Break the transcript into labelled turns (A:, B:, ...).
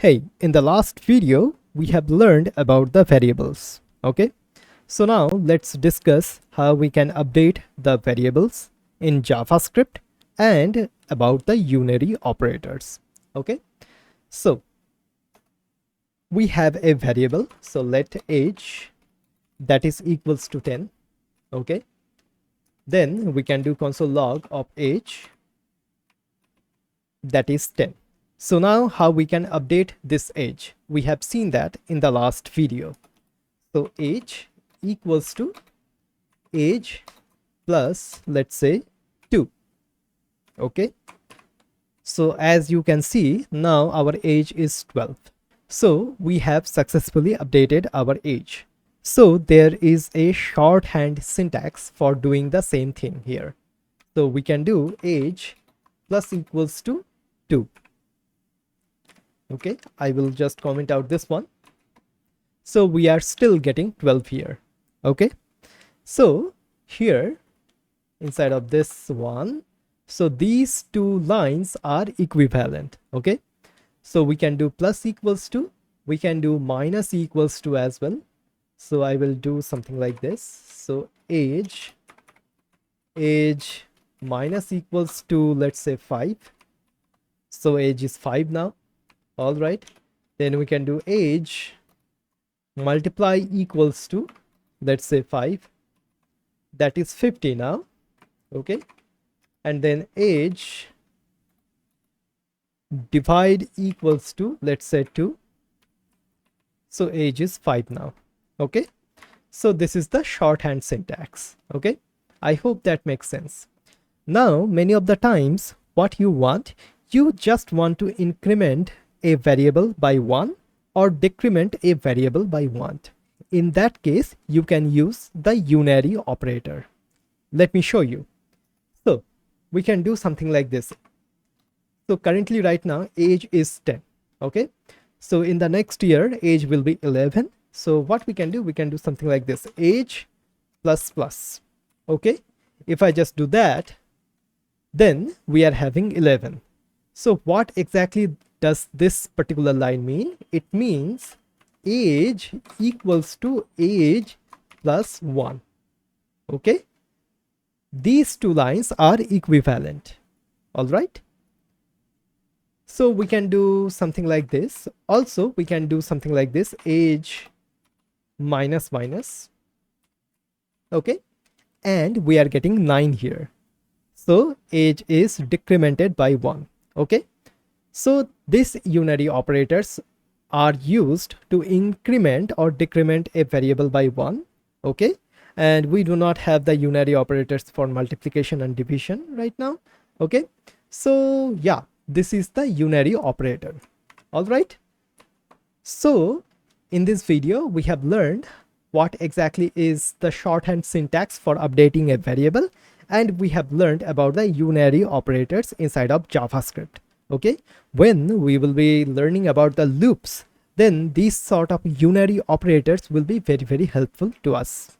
A: Hey, in the last video, we have learned about the variables. Okay, so now let's discuss how we can update the variables in JavaScript and about the unary operators. Okay, so we have a variable. So let age that is equals to 10. Okay, then we can do console log of age that is 10. So now how we can update this age? We have seen that in the last video. So age equals to age plus, let's say, 2. Okay. So as you can see, now our age is 12. So we have successfully updated our age. So there is a shorthand syntax for doing the same thing here. So we can do age plus equals to 2. Okay, I will just comment out this one. So we are still getting 12 here. Okay, so here inside of this one, so these two lines are equivalent. Okay, so we can do plus equals to, we can do minus equals to as well. So I will do something like this. So age minus equals to, let's say, 5. So age is 5 now. All right, then we can do age multiply equals to, let's say, 5. That is 50 now. Okay, and then age divide equals to, let's say, 2. So age is 5 now. Okay, so this is the shorthand syntax. Okay, I hope that makes sense. Now many of the times what you want, you just want to increment a variable by 1 or decrement a variable by 1. In that case, you can use the unary operator. Let me show you. So we can do something like this. So currently right now age is 10. Okay, so in the next year age will be 11. So what we can do something like this, age plus plus. Okay, if I just do that, then we are having 11. So what exactly does this particular line mean? It means age equals to age plus 1. Okay, these two lines are equivalent. All right, so we can do something like this. Also we can do something like this, age minus minus. Okay, and we are getting 9 here. So age is decremented by 1. Okay, so these unary operators are used to increment or decrement a variable by 1. Okay, and we do not have the unary operators for multiplication and division right now. Okay, so yeah, this is the unary operator. All right, so in this video we have learned what exactly is the shorthand syntax for updating a variable, and we have learned about the unary operators inside of JavaScript. Okay, when we will be learning about the loops, then these sort of unary operators will be very helpful to us.